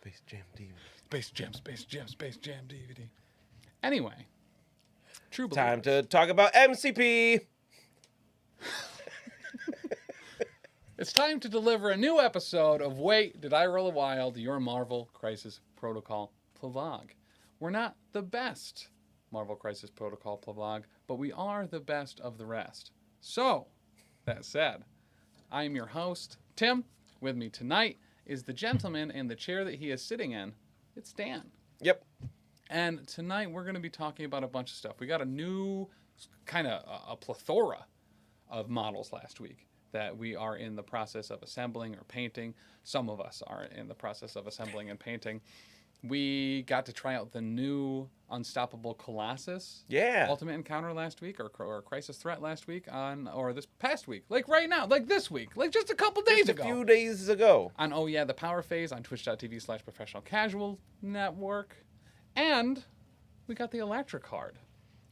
Space Jam DVD. Space Jam DVD. Anyway, true believers. Time to talk about MCP. It's time to deliver a new episode of Wait, Did I Roll a Wild? Your Marvel Crisis Protocol Plavog. We're not the best Marvel Crisis Protocol Plavog, but we are the best of the rest. So, that said, I am your host, Tim. With me tonight is the gentleman in the chair that he is sitting in. It's Dan. Yep. And tonight we're going to be talking about a bunch of stuff. We got a new kind of a plethora of models last week that we are in the process of assembling or painting. Some of us are in the process of assembling and painting. We got to try out the new Unstoppable Colossus Ultimate Encounter last week, or Crisis Threat last week, or this past week, like right now, like this week, like just a couple days ago. A few days ago. On the Power Phase on twitch.tv/professional casual network. And we got the Elektra card,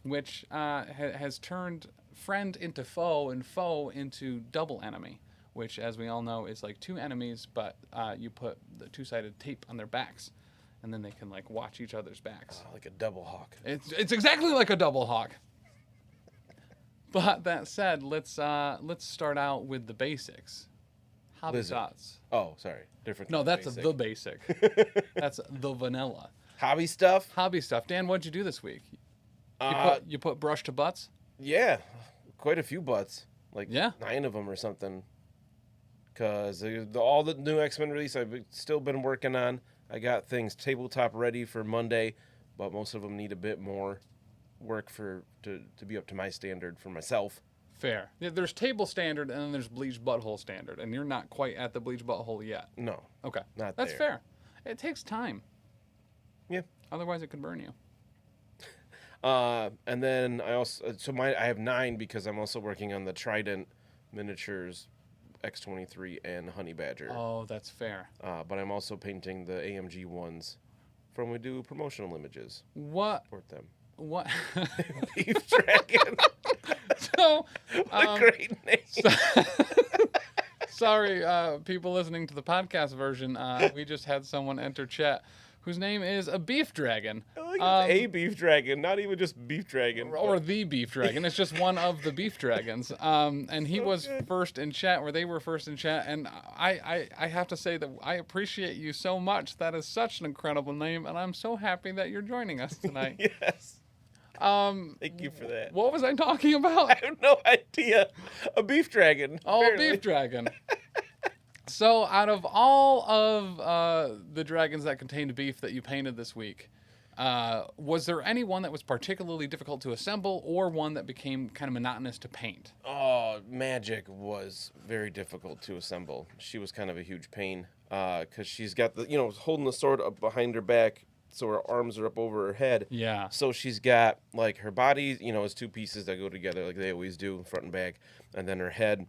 which has turned friend into foe and foe into double enemy, which, as we all know, is like two enemies, but you put the two-sided tape on their backs, and then they can like watch each other's backs. Like a double hawk. It's exactly like a double hawk. But that said, let's start out with the basics. Hobby thoughts. Oh, sorry, different. No, that's the basic. That's the vanilla. Hobby stuff. Dan, what'd you do this week? You put brush to butts? Yeah, quite a few butts. Like 9 of them or something. Because all the new X-Men release I've still been working on. I got things tabletop ready for Monday, but most of them need a bit more work to be up to my standard for myself. Fair. Yeah, there's table standard and then there's bleached butthole standard, and you're not quite at the bleached butthole yet. No. Okay. That's fair. It takes time. Yeah. Otherwise, it could burn you. And then I have 9 because I'm also working on the Trident miniatures, X-23 and Honey Badger. Oh, that's fair. But I'm also painting the AMG ones from we do promotional images. What? Support them. What? Beef Dragon. So, what a great name. Sorry, people listening to the podcast version. We just had someone enter chat whose name is a Beef Dragon. Like a Beef Dragon, not even just Beef Dragon. Or the Beef Dragon. It's just one of the Beef Dragons. And he was first in chat, or they were first in chat. And I have to say that I appreciate you so much. That is such an incredible name. And I'm so happy that you're joining us tonight. Yes. Thank you for that. What was I talking about? I have no idea. A Beef Dragon. Oh, apparently. A Beef Dragon. So out of all of the dragons that contained beef that you painted this week, was there any one that was particularly difficult to assemble or one that became kind of monotonous to paint? Oh, Magic was very difficult to assemble. She was kind of a huge pain because she's got holding the sword up behind her back, so her arms are up over her head. Yeah. So she's got like her body, is 2 pieces that go together like they always do, front and back, and then her head.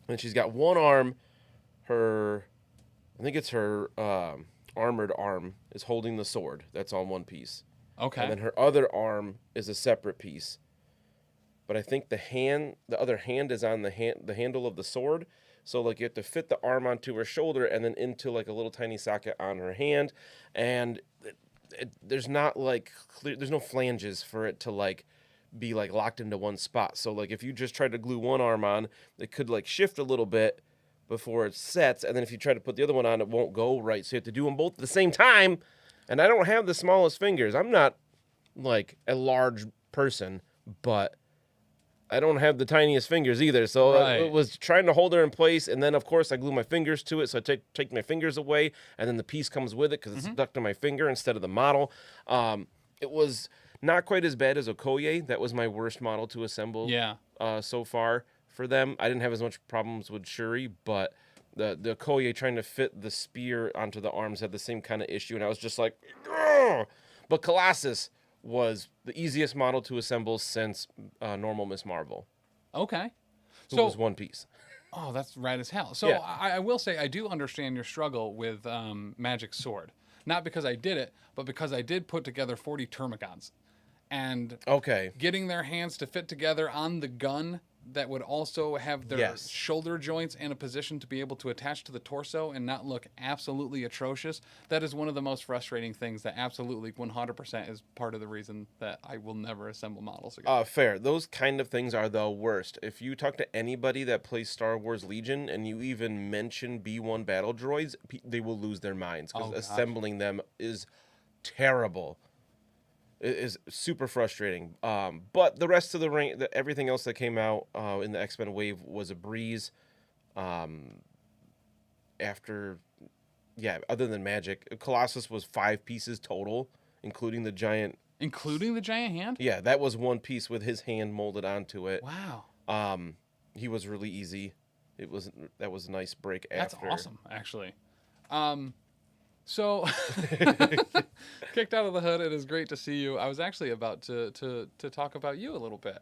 And she's got one arm. I think it's her armored arm is holding the sword. That's on one piece. Okay. And then her other arm is a separate piece. But I think the other hand is on the handle of the sword. So like you have to fit the arm onto her shoulder and then into like a little tiny socket on her hand. And there's not like there's no flanges for it to like be like locked into one spot. So like if you just try to glue one arm on, it could like shift a little bit before it sets, and then if you try to put the other one on, it won't go right. So you have to do them both at the same time, and I don't have the smallest fingers. I'm not, like, a large person, but I don't have the tiniest fingers either. So it was trying to hold her in place, and then, of course, I glue my fingers to it, so I take my fingers away, and then the piece comes with it because it's stuck to my finger instead of the model. It was not quite as bad as Okoye. That was my worst model to assemble so far. For them, I didn't have as much problems with Shuri, but the Okoye trying to fit the spear onto the arms had the same kind of issue, and I was just like, ugh! But Colossus was the easiest model to assemble since normal Miss Marvel. Okay. So it was one piece. Oh, that's rad as hell. So I will say I do understand your struggle with Magic Sword. Not because I did it, but because I did put together 40 Termagants. And getting their hands to fit together on the gun that would also have their Yes. shoulder joints in a position to be able to attach to the torso and not look absolutely atrocious. That is one of the most frustrating things that absolutely 100% is part of the reason that I will never assemble models again. Fair. Those kind of things are the worst. If you talk to anybody that plays Star Wars Legion and you even mention B1 battle droids, they will lose their minds because Oh, gosh. assembling them is terrible. It is super frustrating. But the rest of the ring, everything else that came out in the X-Men wave was a breeze. Other than Magic, Colossus was 5 pieces total, including the giant. Including the giant hand? Yeah, that was one piece with his hand molded onto it. Wow. He was really easy. That was a nice break That's after. awesome, actually. So, kicked out of the hood, it is great to see you. I was actually about to talk about you a little bit.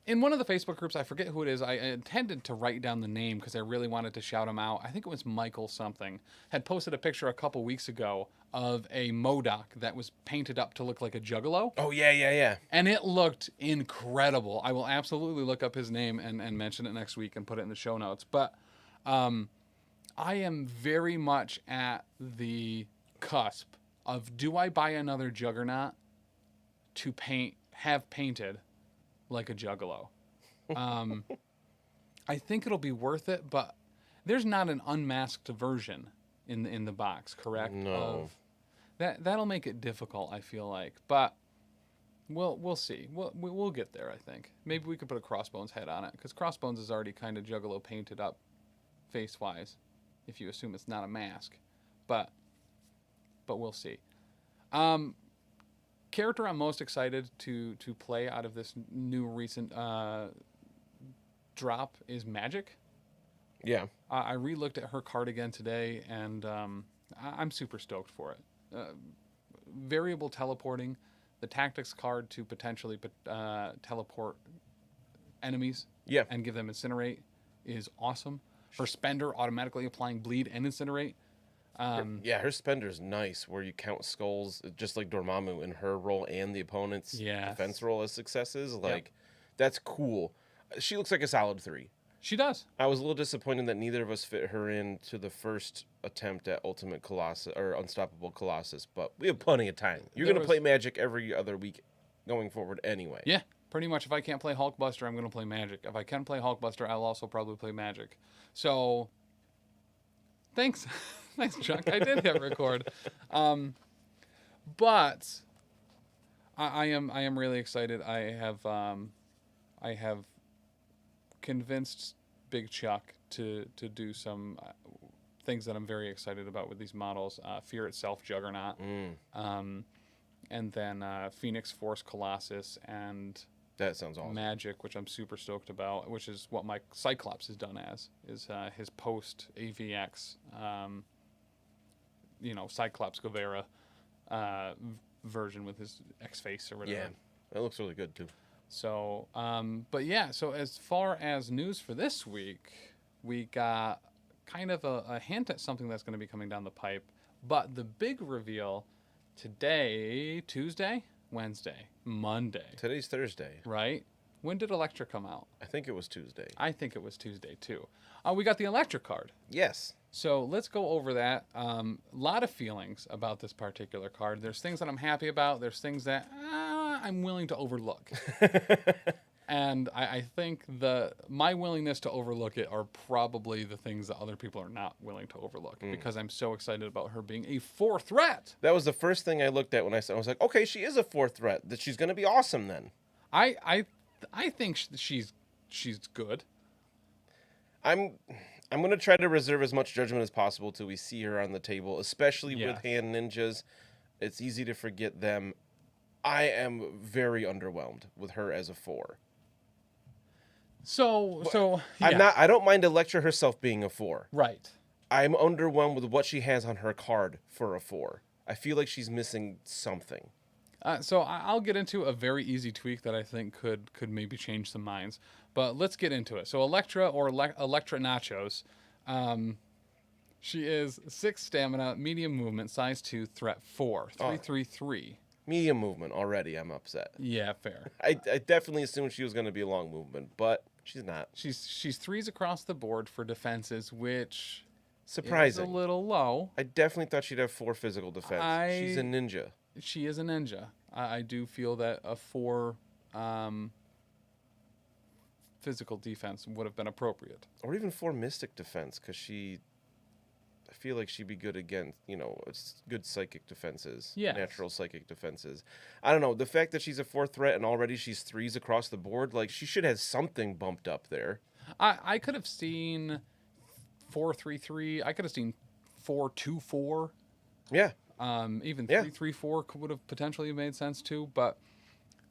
In one of the Facebook groups, I forget who it is, I intended to write down the name because I really wanted to shout him out. I think it was Michael something. Had posted a picture a couple weeks ago of a MODOK that was painted up to look like a Juggalo. Oh, yeah. And it looked incredible. I will absolutely look up his name and mention it next week and put it in the show notes. But I am very much at the cusp of, do I buy another Juggernaut to have painted like a Juggalo? I think it'll be worth it, but there's not an unmasked version in the box, correct? No. That'll make it difficult, I feel like, but we'll see. We'll get there, I think. Maybe we could put a Crossbones head on it, because Crossbones is already kind of Juggalo painted up face-wise, if you assume it's not a mask. But we'll see. Character I'm most excited to play out of this new recent drop is Magic. Yeah. I re-looked at her card again today, and I'm super stoked for it. Variable teleporting, the tactics card to potentially teleport enemies and give them Incinerate is awesome. Her Spender automatically applying Bleed and Incinerate. Her Spender's nice, where you count skulls, just like Dormammu in her role and the opponent's defense roll as successes. That's cool. She looks like a solid 3. She does. I was a little disappointed that neither of us fit her into the first attempt at Ultimate Colossus or Unstoppable Colossus, but we have plenty of time. You're going to play Magic every other week going forward anyway. Yeah, pretty much. If I can't play Hulkbuster, I'm going to play Magic. If I can play Hulkbuster, I'll also probably play Magic. So, thanks. Thanks, Chuck. I did hit record. But I am really excited. I have convinced Big Chuck to do some things that I'm very excited about with these models. Fear Itself Juggernaut, and then Phoenix Force Colossus, and that sounds awesome. Magic, which I'm super stoked about, which is what my Cyclops is done as, is his post AVX, Cyclops Guevara version with his X-Face or whatever. Yeah, that looks really good too. So, so as far as news for this week, we got kind of a hint at something that's going to be coming down the pipe. But the big reveal today, Tuesday, Wednesday, Monday. Today's Thursday. Right? When did Elektra come out? I think it was Tuesday. I think it was Tuesday, too. We got the Elektra card. Yes. So let's go over that. A lot of feelings about this particular card. There's things that I'm happy about. There's things that I'm willing to overlook. And I think my willingness to overlook it are probably the things that other people are not willing to overlook, because I'm so excited about her being a 4 threat. That was the first thing I looked at when I was like, okay, she is a 4 threat. That she's going to be awesome then. I think she's good. I'm going to try to reserve as much judgment as possible till we see her on the table, especially with hand ninjas. It's easy to forget them. I am very underwhelmed with her as a 4. So I don't mind Elektra herself being a 4. Right. I'm underwhelmed with what she has on her card for a 4. I feel like she's missing something. So I'll get into a very easy tweak that I think could maybe change some minds. But let's get into it. So Elektra, or Elektra Nachos, she is 6 stamina, medium movement, size 2, threat 4, 3/3/3. Medium movement already. I'm upset. Yeah, fair. I definitely assumed she was going to be a long movement, but she's not. She's 3s across the board for defenses, which Surprising. is a little low. I definitely thought she'd have 4 physical defense. She's a ninja. She is a ninja. I do feel that a 4 physical defense would have been appropriate. Or even 4 mystic defense, because I feel like she'd be good against, it's good psychic defenses. Yes. Natural psychic defenses. I don't know. The fact that she's a 4th threat and already she's 3s across the board, like, she should have something bumped up there. I could have seen 4-3-3. I could have seen 4-2-4. Yeah. Even 3-3-4 would have potentially made sense too. But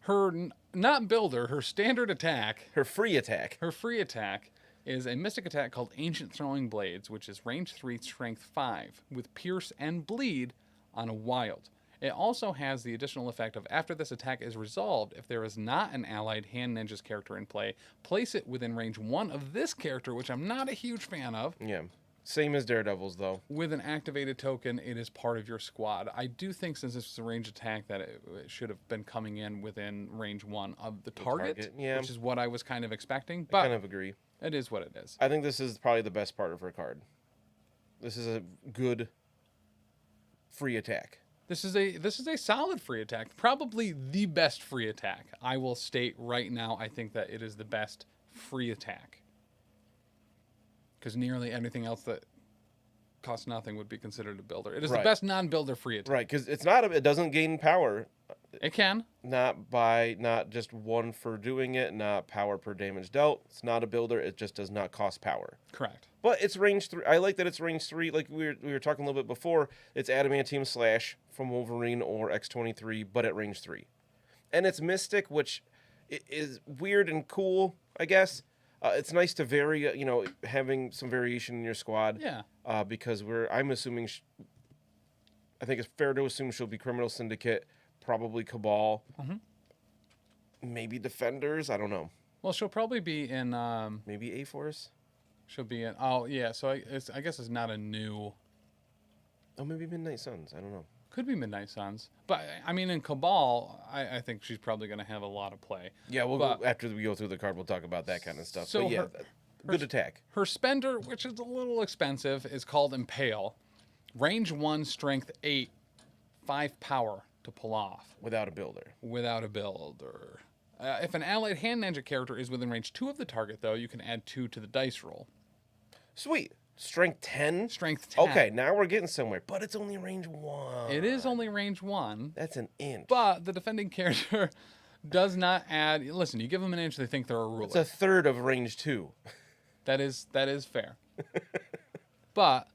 her not builder, her standard attack, Her free attack. her free attack is a mystic attack called Ancient Throwing Blades, which is range 3, strength 5, with pierce and bleed on a wild. It also has the additional effect of after this attack is resolved, if there is not an allied hand ninjas character in play, place it within range 1 of this character, which I'm not a huge fan of. Yeah. Same as Daredevil's, though. With an activated token, it is part of your squad. I do think since this is a range attack that it should have been coming in within range 1 of the target, yeah. which is what I was kind of expecting. I But kind of agree. it is what it is. I think this is probably the best part of her card. This is a good free attack. This is a solid free attack, probably the best free attack. I will state right now, I think that it is the best free attack, because nearly anything else that costs nothing would be considered a builder. It is the best non-builder free attack. Right, because it doesn't gain power. It can. Not just 1 for doing it, not power per damage dealt. It's not a builder. It just does not cost power. Correct. But it's range 3. I like that it's range 3. Like we were talking a little bit before. It's Adamantium Slash from Wolverine or X-23, but at range 3. And it's Mystic, which is weird and cool, I guess. It's nice to vary, having some variation in your squad. Yeah. Because I'm assuming, I think it's fair to assume she'll be Criminal Syndicate, probably Cabal, maybe Defenders. I don't know. Well, she'll probably be in. Maybe A-Force. She'll be in. Oh yeah. So I guess it's not a new. Oh, maybe Midnight Suns. I don't know. Could be Midnight Suns, but I mean in Cabal, I think she's probably going to have a lot of play. Yeah, we'll go after we go through the card. We'll talk about that kind of stuff. So but yeah, good attack. Her spender, which is a little expensive, is called Impale. Range 1, strength 8, 5 power to pull off. Without a builder. Without a builder. If an allied hand ninja character is within range 2 of the target, though, you can add 2 to the dice roll. Sweet. Strength 10? Strength 10. Okay, now we're getting somewhere. But it's only range 1. It is only range 1. That's an inch. But the defending character does not add... Listen, you give them an inch, they think they're a ruler. It's a third of range 2. That is fair. But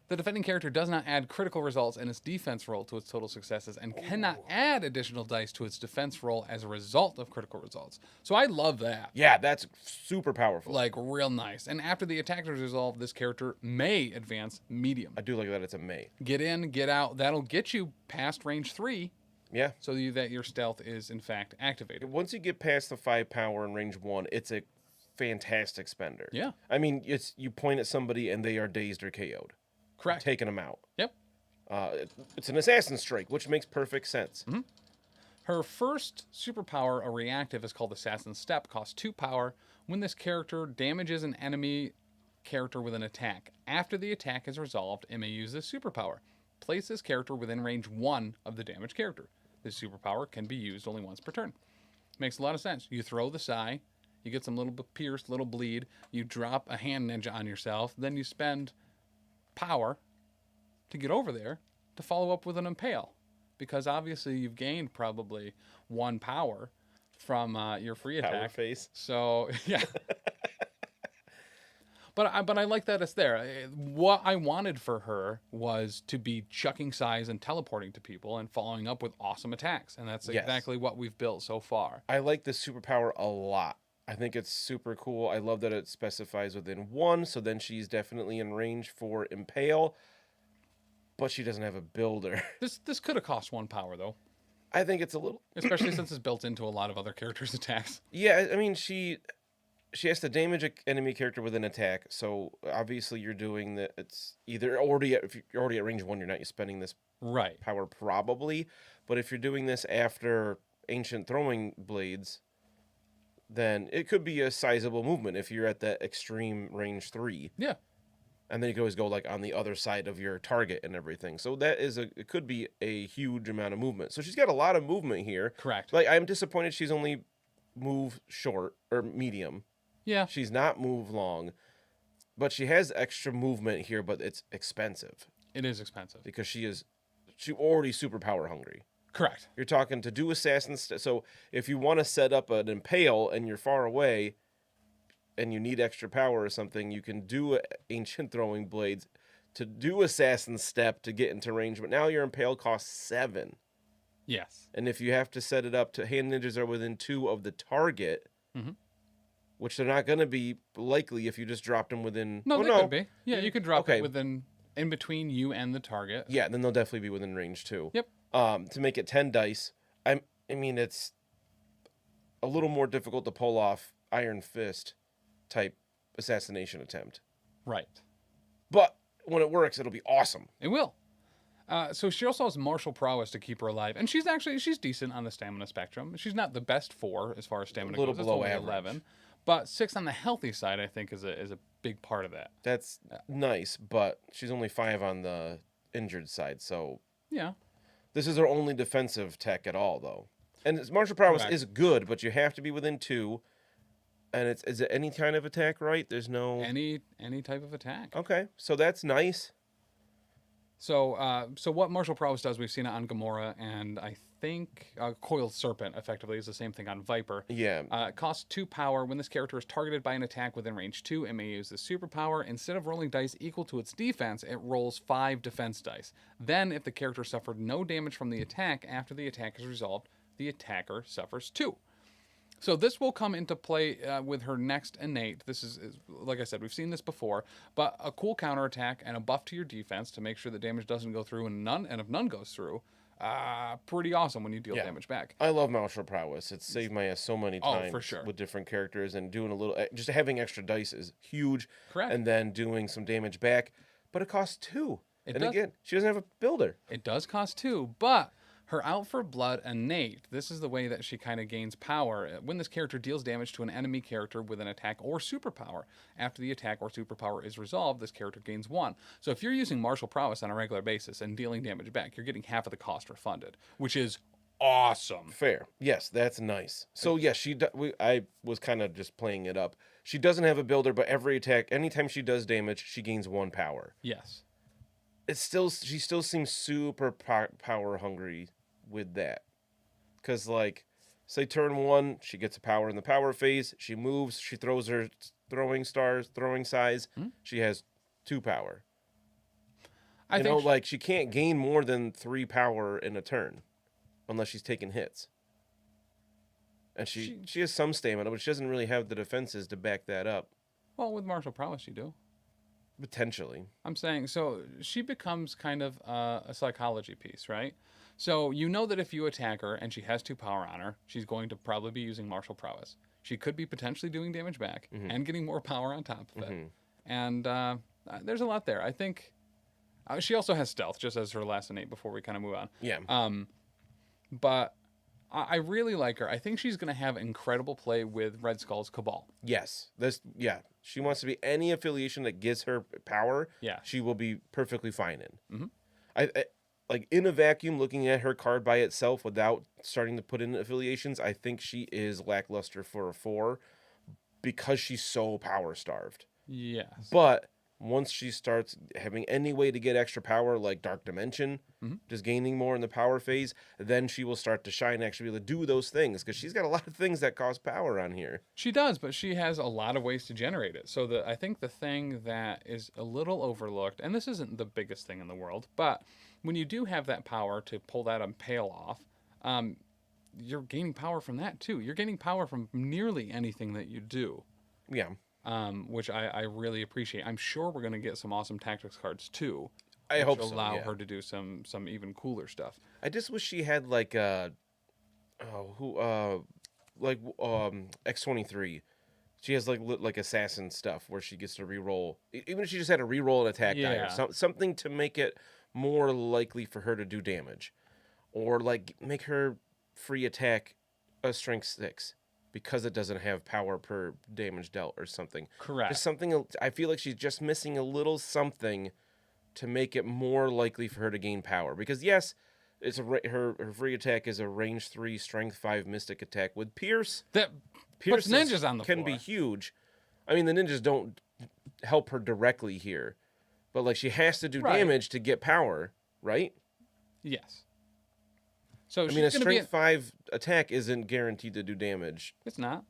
the defending character does not add critical results in its defense roll to its total successes and cannot add additional dice to its defense roll as a result of critical results. So I love that. Yeah, that's super powerful. Like, real nice. And after the attack is resolved, this character may advance medium. I do like that it's a May. Get in, get out. That'll get you past range 3. Yeah. So that your stealth is, in fact, activated. Once you get past the 5 power in range 1, it's a fantastic spender. Yeah. I mean, you point at somebody and they are dazed or KO'd. Correct. Taking them out. Yep. It's an assassin strike, which makes perfect sense. Mm-hmm. Her first superpower, a reactive, is called Assassin Step, costs 2 power. When this character damages an enemy character with an attack, after the attack is resolved, it may use this superpower. Place this character within range 1 of the damaged character. This superpower can be used only once per turn. Makes a lot of sense. You throw the Psy, you get some little pierce, little bleed, you drop a hand ninja on yourself, then you spend power to get over there to follow up with an Impale, because obviously you've gained probably 1 power from your free attack. Power face. So yeah. But I like that it's there. What I wanted for her was to be chucking size and teleporting to people and following up with awesome attacks, and that's exactly what we've built so far. I like this superpower a lot. I think it's super cool. I love that it specifies within 1, so then she's definitely in range for Impale, but she doesn't have a builder. This could have cost 1 power, though. I think it's a little... Especially since it's built into a lot of other characters' attacks. Yeah, I mean, she has to damage an enemy character with an attack. So obviously you're doing that. It's either already if you're already at range 1, you're not spending this Right. power probably. But if you're doing this after ancient throwing blades, then it could be a sizable movement if you're at that extreme range 3. Yeah. And then you can always go like on the other side of your target and everything. So that is it could be a huge amount of movement. So she's got a lot of movement here. Correct. Like I'm disappointed she's only move short or medium. Yeah. She's not move long, but she has extra movement here, but it's expensive It is expensive. because she already super power hungry. Correct. You're talking to do assassins. So if you want to set up an impale and you're far away and you need extra power or something, you can do ancient throwing blades to do assassin step to get into range. But now your impale costs 7. Yes. And if you have to set it up to hand ninjas are within 2 of the target, Mhm. which they're not going to be likely if you just dropped them within. No, well, they could be. Yeah, you could drop Okay. it within in between you and the target. Yeah, then they'll definitely be within range too. Yep. To make it 10 dice, I mean it's a little more difficult to pull off Iron Fist type assassination attempt. Right. But when it works, it'll be awesome. It will. So she also has martial prowess to keep her alive, and she's decent on the stamina spectrum. She's not the best 4 as far as stamina little goes. It's below only average. 11, but 6 on the healthy side, I think, is a big part of that. That's nice, but she's only 5 on the injured side, so Yeah. this is her only defensive tech at all, though. And martial prowess Correct. is good, but you have to be within 2. And is it any kind of attack, right? There's no... Any type of attack. Okay, so that's nice. So what martial prowess does, we've seen it on Gamora, and I think Coiled Serpent effectively is the same thing on Viper. Yeah. It costs 2 power. When this character is targeted by an attack within range 2, it may use the superpower. Instead of rolling dice equal to its defense, it rolls 5 defense dice. Then, if the character suffered no damage from the attack after the attack is resolved, the attacker suffers 2. So this will come into play with her next innate. This is, like I said, we've seen this before, but a cool counterattack and a buff to your defense to make sure the damage doesn't go through, and if none goes through, pretty awesome when you deal damage back. I love martial prowess. It's saved my ass so many times for sure. with different characters, and doing a little, just having extra dice is huge. Correct. And then doing some damage back, but it costs 2. It Again, she doesn't have a builder. It does cost 2, but her Out for Blood innate, this is the way that she kind of gains power. When this character deals damage to an enemy character with an attack or superpower, after the attack or superpower is resolved, this character gains 1. So if you're using martial prowess on a regular basis and dealing damage back, you're getting half of the cost refunded, which is awesome. Fair. Yes, that's nice. So yes, I was kind of just playing it up. She doesn't have a builder, but every attack, anytime she does damage, she gains 1 power. Yes. She still seems super power hungry with that, because like say turn 1 she gets a power in the power phase, she moves, she throws her throwing size, she has 2 power. I think like she can't gain more than 3 power in a turn unless she's taking hits, and she has some stamina, but she doesn't really have the defenses to back that up. Well, with martial prowess you do. Potentially. I'm saying, so she becomes kind of a psychology piece, right? So you know that if you attack her and she has 2 power on her, she's going to probably be using martial prowess. She could be potentially doing damage back and getting more power on top of it. And there's a lot there. I think she also has stealth, just as her last innate before we kind of move on. Yeah. But I really like her. I think she's going to have incredible play with Red Skull's Cabal. Yes. She wants to be any affiliation that gives her power. Yeah. She will be perfectly fine in. I like in a vacuum, looking at her card by itself without starting to put in affiliations, I think she is lackluster for a 4 because she's so power starved. Yes. But once she starts having any way to get extra power, like Dark Dimension, just gaining more in the power phase, then she will start to shine, actually be able to do those things, because she's got a lot of things that cause power on here. She does, but she has a lot of ways to generate it. So I think the thing that is a little overlooked, and this isn't the biggest thing in the world, but when you do have that power to pull that impale off, you're gaining power from that too. You're gaining power from nearly anything that you do. Yeah. Which I really appreciate. I'm sure we're going to get some awesome tactics cards too. I hope so. Allow her to do some even cooler stuff. I just wish she had like X-23, She has like assassin stuff where she gets to re-roll. Even if she just had to re-roll an attack die or Yeah. something to make it more likely for her to do damage, or like make her free attack a strength 6 because it doesn't have power per damage dealt or something. Correct. Just something. I feel like she's just missing a little something to make it more likely for her to gain power. Because yes, it's her free attack is a range 3 strength 5 mystic attack with Pierce. That puts ninjas on the can floor. be huge. I mean, the ninjas don't help her directly here, but like she has to do damage to get power, right? Yes. So I mean, a strength 5 attack isn't guaranteed to do damage. It's not.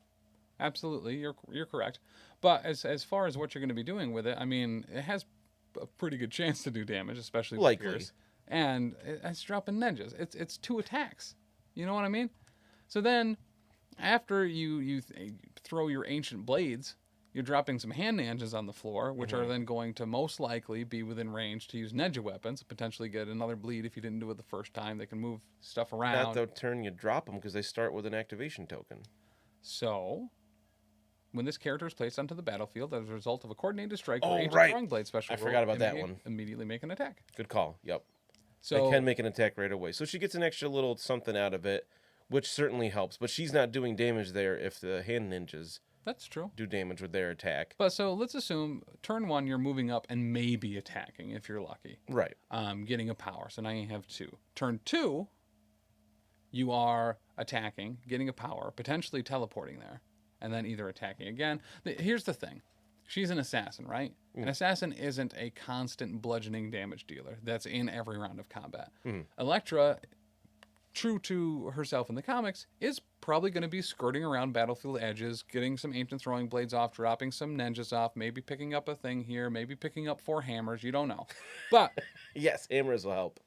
Absolutely, you're correct. But as far as what you're going to be doing with it, I mean, it has a pretty good chance to do damage, especially with Likely. Pierce. And it's dropping ninjas. It's 2 attacks. You know what I mean? So then, after you throw your ancient blades, you're dropping some hand ninjas on the floor, which are then going to most likely be within range to use ninja weapons, potentially get another bleed if you didn't do it the first time. They can move stuff around. Not the turn you drop them because they start with an activation token. So, when this character is placed onto the battlefield as a result of a coordinated strike or Oh, ancient right. throwing blade special I roll, forgot about that one. Immediately make an attack. Good call. Yep. So They can make an attack right away. So she gets an extra little something out of it, which certainly helps. But she's not doing damage there if the hand ninjas that's true. do damage with their attack. But so let's assume turn 1 you're moving up and maybe attacking if you're lucky. Right. Getting a power. So now you have 2. Turn 2, you are attacking, getting a power, potentially teleporting there, and then either attacking again. Here's the thing. She's an assassin, right? An assassin isn't a constant bludgeoning damage dealer. That's in every round of combat. Elektra, true to herself in the comics, is probably going to be skirting around battlefield edges, getting some ancient throwing blades off, dropping some ninjas off, maybe picking up a thing here, maybe picking up 4 hammers. You don't know. But Yes, hammers will help.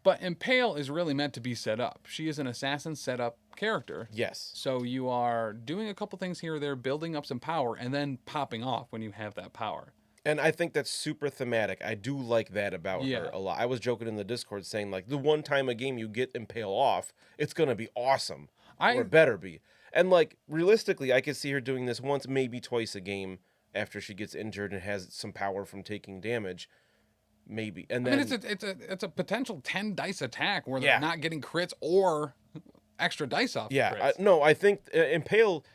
But Impale is really meant to be set up. She is an assassin set-up character. Yes. So you are doing a couple things here or there, building up some power, and then popping off when you have that power. And I think that's super thematic. I do like that about her a lot. I was joking in the Discord saying, like, the one time a game you get Impale off, it's going to be awesome. Or better be. And, like, realistically, I could see her doing this once, maybe twice a game after she gets injured and has some power from taking damage. Maybe. And then it's a potential 10 dice attack where they're not getting crits or extra dice off. Yeah. I think Impale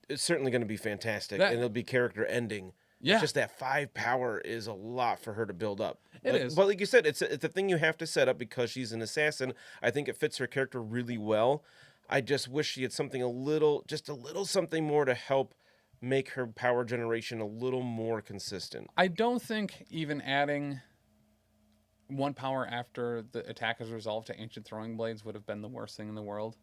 is certainly going to be fantastic, and it'll be character ending. Yeah. It's just that 5 power is a lot for her to build up. It is. But like you said, it's a thing you have to set up because she's an assassin. I think it fits her character really well. I just wish she had something a little something more to help make her power generation a little more consistent. I don't think even adding 1 power after the attack is resolved to ancient throwing blades would have been the worst thing in the world.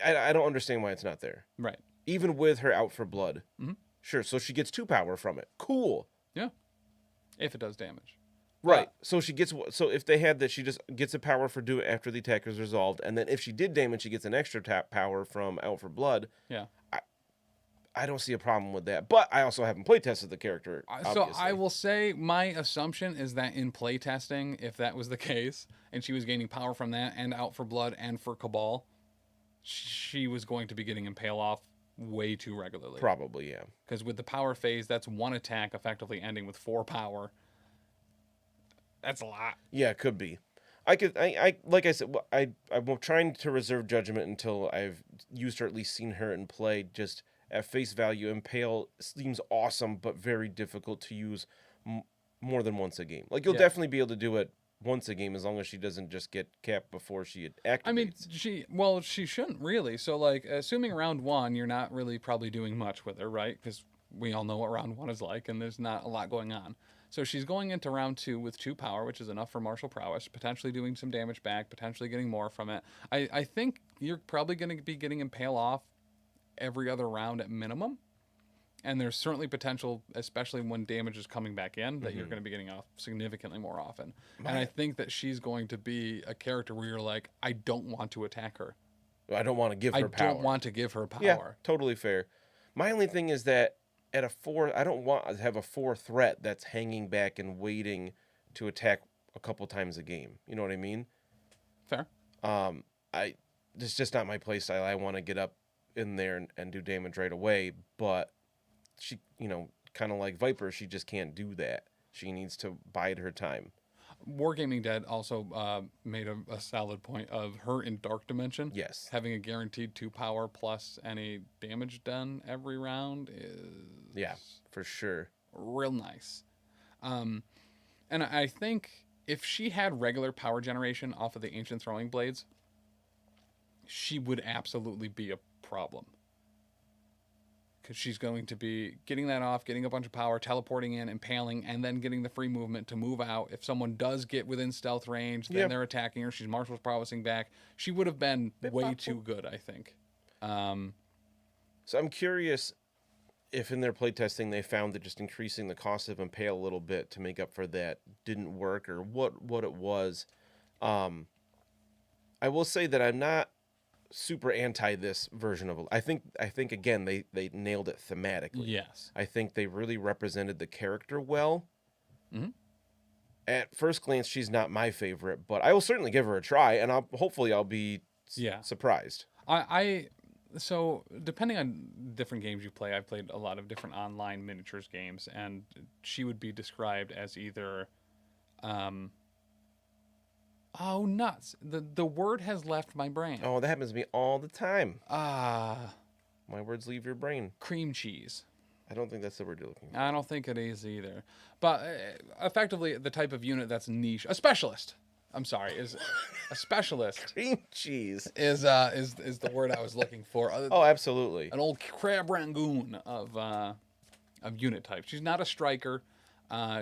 I don't understand why it's not there. Right. Even with her out for blood. Mm-hmm. Sure, so she gets 2 power from it. Cool. Yeah. If it does damage. Right. So if they had that, she just gets a power for do it after the attack is resolved, and then if she did damage, she gets an extra power from out for blood. Yeah. I don't see a problem with that, but I also haven't playtested the character. So I will say my assumption is that in playtesting, if that was the case, and she was gaining power from that and out for blood and for Cabal, she was going to be getting Impale off way too regularly. Probably, yeah. Because with the power phase, that's 1 attack effectively ending with 4 power. That's a lot. Yeah, it could be. I like I said, I'm trying to reserve judgment until I've used her, at least seen her in play. Just at face value, Impale seems awesome, but very difficult to use more than once a game. Like, you'll definitely be able to do it once a game as long as she doesn't just get capped before she activates. I mean, she shouldn't really. So, like, assuming round 1, you're not really probably doing much with her, right? Because we all know what round 1 is like, and there's not a lot going on. So she's going into round 2 with 2 power, which is enough for martial prowess, potentially doing some damage back, potentially getting more from it. I think you're probably going to be getting Impale off every other round at minimum. And there's certainly potential, especially when damage is coming back in, that you're going to be getting off significantly more often. And I think that she's going to be a character where you're like, I don't want to attack her. I don't want to give her power. I don't want to give her power. Yeah, totally fair. My only thing is that at a 4, I don't want to have a 4 threat that's hanging back and waiting to attack a couple times a game. You know what I mean? Fair. It's just not my play style. I want to get up in there and do damage right away, but she, kind of like Viper, she just can't do that. She needs to bide her time. Wargaming Dead also made a solid point of her in Dark Dimension. Yes. Having a guaranteed 2 power plus any damage done every round is Yeah, for sure. real nice. And I think if she had regular power generation off of the Ancient Throwing Blades, she would absolutely be a problem. Because she's going to be getting that off, getting a bunch of power, teleporting in, impaling, and then getting the free movement to move out. If someone does get within stealth range, then they're attacking her. She's martial prowessing back. She would have been way too good, I think. So I'm curious if in their playtesting they found that just increasing the cost of Impale a little bit to make up for that didn't work, or what it was. I will say that I'm not super anti this version of it. I think again they nailed it thematically. Yes. I think they really represented the character well. Mm-hmm. At first glance, she's not my favorite, but I will certainly give her a try, and hopefully I'll be surprised. So depending on different games you play, I've played a lot of different online miniatures games, and she would be described as either oh, nuts. The word has left my brain. Oh, that happens to me all the time. My words leave your brain. cream cheese. I don't think that's the word you're looking for. I don't think it is either. But effectively, the type of unit that's niche, a specialist. I'm sorry, is a specialist. Cream cheese is the word I was looking for. Oh, absolutely. An old crab rangoon of unit type. She's not a striker.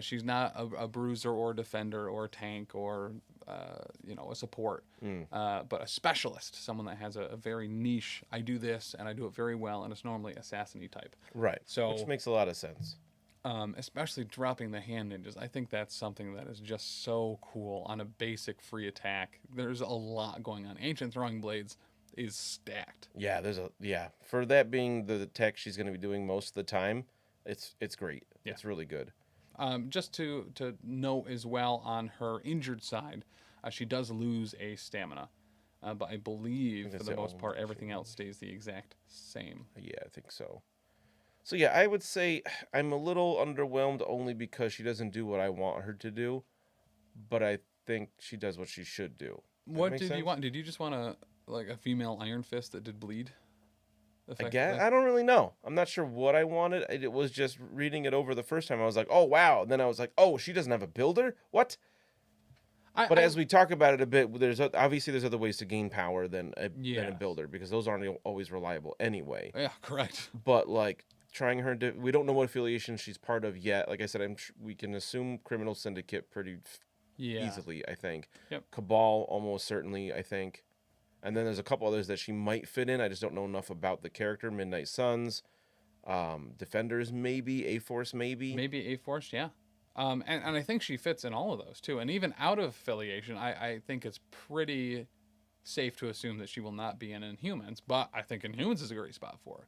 She's not a bruiser or a defender or a tank or a support, but a specialist, someone that has a very niche. I do this and I do it very well, and it's normally assassin-y type. Right. So, which makes a lot of sense. Especially dropping the hand ninjas. I think that's something that is just so cool on a basic free attack. There's a lot going on. Ancient Throwing Blades is stacked. Yeah, for that being the tech she's going to be doing most of the time, it's great. Yeah. It's really good. Just to note as well, on her injured side, she does lose a stamina. But I believe, for the most part, everything else stays the exact same. Yeah, I think so. So, yeah, I would say I'm a little underwhelmed only because she doesn't do what I want her to do. But I think she does what she should do. What did you want? Did you just want a female Iron Fist that did bleed? Again, I don't really know. I'm not sure what I wanted. It was just reading it over the first time. I was like, oh, wow. And then I was like, oh, she doesn't have a builder? What? But as we talk about it a bit, there's other ways to gain power than a builder, because those aren't always reliable anyway. Yeah, correct. But trying her to, we don't know what affiliation she's part of yet. Like I said, we can assume Criminal Syndicate pretty easily, I think. Yep. Cabal almost certainly, I think. And then there's a couple others that she might fit in. I just don't know enough about the character. Midnight Suns, Defenders maybe, A-Force maybe. Maybe A-Force, yeah. And I think she fits in all of those, too. And even out of affiliation, I think it's pretty safe to assume that she will not be in Inhumans. But I think Inhumans is a great spot for her.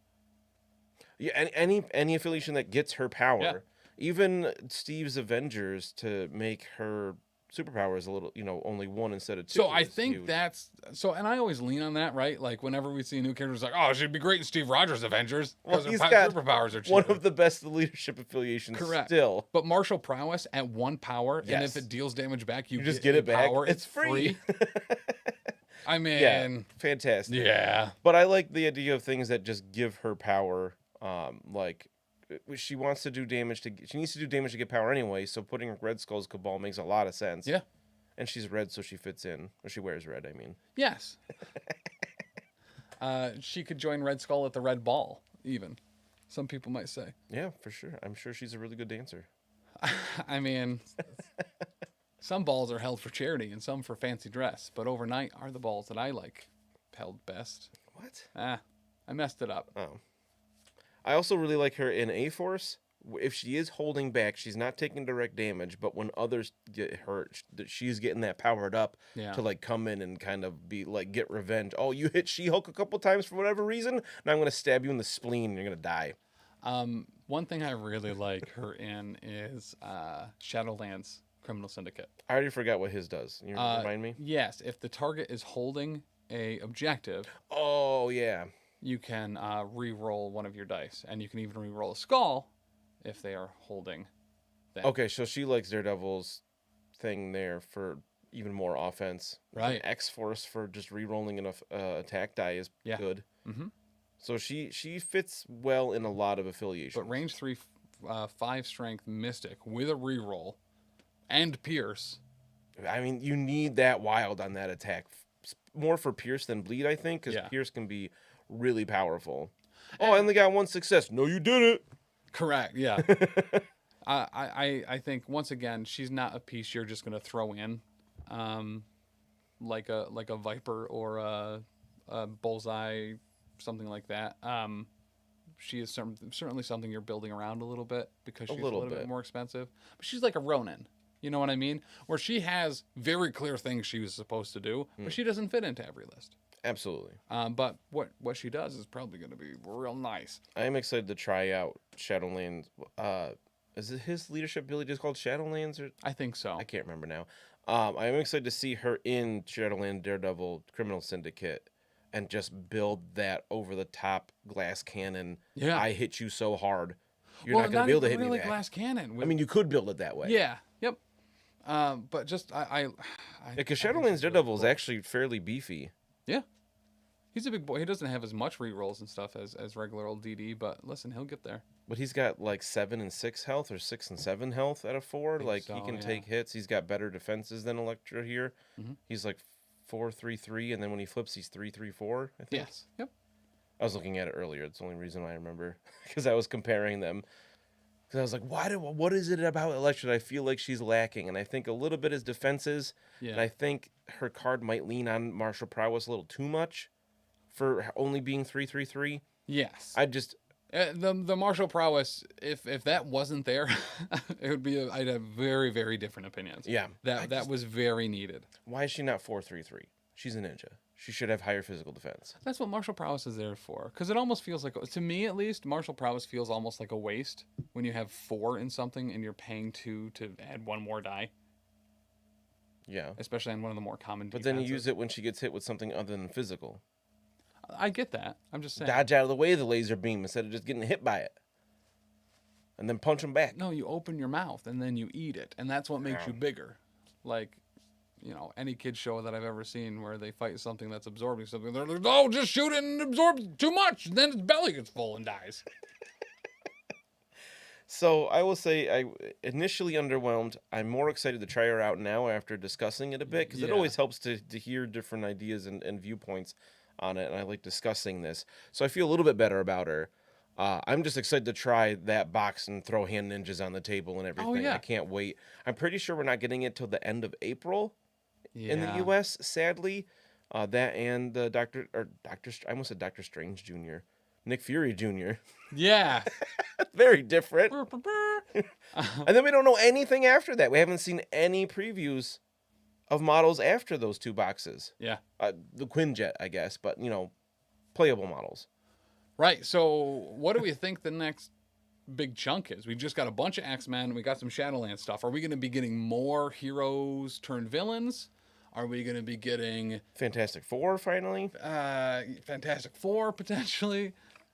Yeah, and any affiliation that gets her power. Even Steve's Avengers, to make her superpowers a little, only one instead of two. So I think huge. And I always lean on that, right? Like whenever we see a new character, it's like, oh, she'd be great in Steve Rogers' Avengers because her superpowers are cheaper. One of the best leadership affiliations. Correct. Still. But martial prowess at 1 power, and if it deals damage back, you just get it back. Power. It's free. I mean, fantastic. Yeah. But I like the idea of things that just give her power. She wants to do damage she needs to do damage to get power anyway, so putting Red Skull's Cabal makes a lot of sense. Yeah. And she's red, so she fits in. Or she wears red, I mean. Yes. She could join Red Skull at the Red Ball, even. Some people might say. Yeah, for sure. I'm sure she's a really good dancer. I mean, some balls are held for charity and some for fancy dress, but overnight are the balls that I like held best. What? I messed it up. Oh. I also really like her in A-Force. If she is holding back, she's not taking direct damage, but when others get hurt, she's getting that powered up to come in and kind of be get revenge. Oh, you hit She-Hulk a couple times for whatever reason, now I'm going to stab you in the spleen and you're going to die. One thing I really like her in is Shadowlands Criminal Syndicate. I already forgot what his does. You remind me? Yes, if the target is holding a objective. Oh, yeah. you can re-roll one of your dice, and you can even re-roll a skull if they are holding that. Okay, so she likes Daredevil's thing there for even more offense. Right. X-Force for just re-rolling enough attack die is good. Mm-hmm. So she fits well in a lot of affiliations. But range 3, 5 strength mystic with a re-roll and pierce. I mean, you need that wild on that attack. More for Pierce than Bleed, I think, because Pierce can be really powerful. Oh, I only got 1 success. No, you didn't. Correct, yeah. I think, once again, she's not a piece you're just going to throw in like a Viper or a Bullseye, something like that. She is certainly something you're building around a little bit because she's a little bit more expensive. But she's like a Ronin. You know what I mean? Where she has very clear things she was supposed to do, but she doesn't fit into every list. Absolutely. But what she does is probably going to be real nice. I am excited to try out Shadowlands. Is it his leadership ability just called Shadowlands? Or I think so. I can't remember now. I am excited to see her in Shadowland Daredevil Criminal Syndicate and just build that over-the-top glass cannon. Yeah. I hit you so hard. You're not going to be able to hit me back. Glass cannon. I mean, you could build it that way. Yeah. Yep. But just because Shadowlands Daredevil is actually fairly beefy. Yeah. He's a big boy. He doesn't have as much rerolls and stuff as regular old DD, but listen, he'll get there. But he's got like 7 and 6 health or 6 and 7 health out of 4. Like he can take hits. He's got better defenses than Elektra here. Mm-hmm. He's like 4-3-3, and then when he flips, he's 3-3-4. I think. Yes. Yep. I was looking at it earlier. It's the only reason I remember because I was comparing them. Because I was like, what is it about Elektra that I feel like she's lacking? And I think a little bit is defenses. Yeah. And I think her card might lean on martial prowess a little too much for only being 3-3-3. Yes. I just the martial prowess. If that wasn't there, it would be. I'd have very, very different opinions. Yeah. That was very needed. Why is she not 4-3-3? She's a ninja. She should have higher physical defense. That's what martial prowess is there for. Because it almost feels like, to me at least, martial prowess feels almost like a waste when you have 4 in something and you're paying 2 to add 1 more die. Yeah. Especially on one of the more common But then you use it when she gets hit with something other than physical. I get that. I'm just saying. Dodge out of the way of the laser beam instead of just getting hit by it. And then punch them back. No, you open your mouth and then you eat it. And that's what makes you bigger. Like... You know, any kid show that I've ever seen where they fight something that's absorbing something, they're like, oh, just shoot it and absorb too much. And then its belly gets full and dies. So I will say I initially underwhelmed. I'm more excited to try her out now after discussing it a bit because it always helps to hear different ideas and viewpoints on it. And I like discussing this. So I feel a little bit better about her. I'm just excited to try that box and throw hand ninjas on the table and everything. Oh, yeah. I can't wait. I'm pretty sure we're not getting it till the end of April. In the U.S., sadly, that and the I almost said Dr. Strange Jr., Nick Fury Jr. Yeah. Very different. And then we don't know anything after that. We haven't seen any previews of models after those 2 boxes. Yeah. The Quinjet, I guess, but, playable models. Right. So what do we think the next big chunk is? We just got a bunch of X-Men. We got some Shadowland stuff. Are we going to be getting more heroes turned villains? Are we going to be getting Fantastic Four finally? Fantastic Four potentially.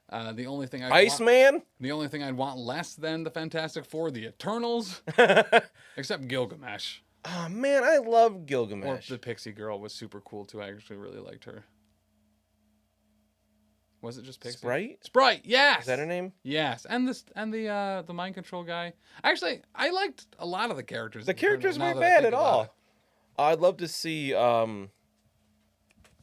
The only thing Iceman? The only thing I'd want less than the Fantastic Four, the Eternals, except Gilgamesh. Oh man, I love Gilgamesh. Or the Pixie Girl was super cool too. I actually really liked her. Was it just Pixie? Sprite, yes. Is that her name? Yes, and the mind control guy. Actually, I liked a lot of the characters. The characters weren't bad at all. I'd love to see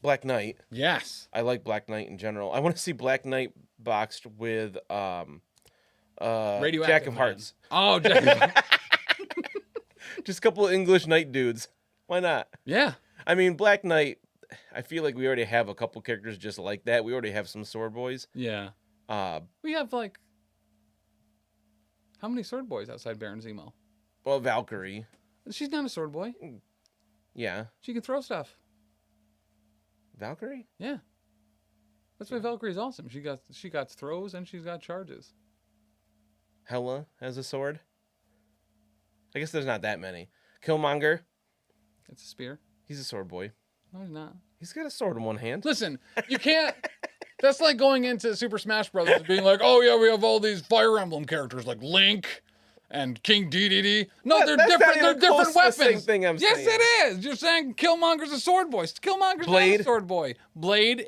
Black Knight. Yes. I like Black Knight in general. I want to see Black Knight boxed with Jack of Hearts. Oh, Jack. Just a couple of English knight dudes. Why not? Yeah. I mean, Black Knight, I feel like we already have a couple characters just like that. We already have some sword boys. Yeah. We have how many sword boys outside Baron Zemo? Well, Valkyrie. She's not a sword boy. Yeah. She can throw stuff. Valkyrie? Yeah. That's why Valkyrie's awesome. She got throws and she's got charges. Hela has a sword. I guess there's not that many. Killmonger. It's a spear. He's a sword boy. No, he's not. He's got a sword in one hand. Listen, you can't That's like going into Super Smash Brothers and being like, oh yeah, we have all these Fire Emblem characters like Link and King Dedede. No, What? they're That's not different. They're even close different to the weapons. same thing I'm yes, saying. it is. You're saying Killmonger's a sword boy. Killmonger's not Blade? a sword boy. Blade,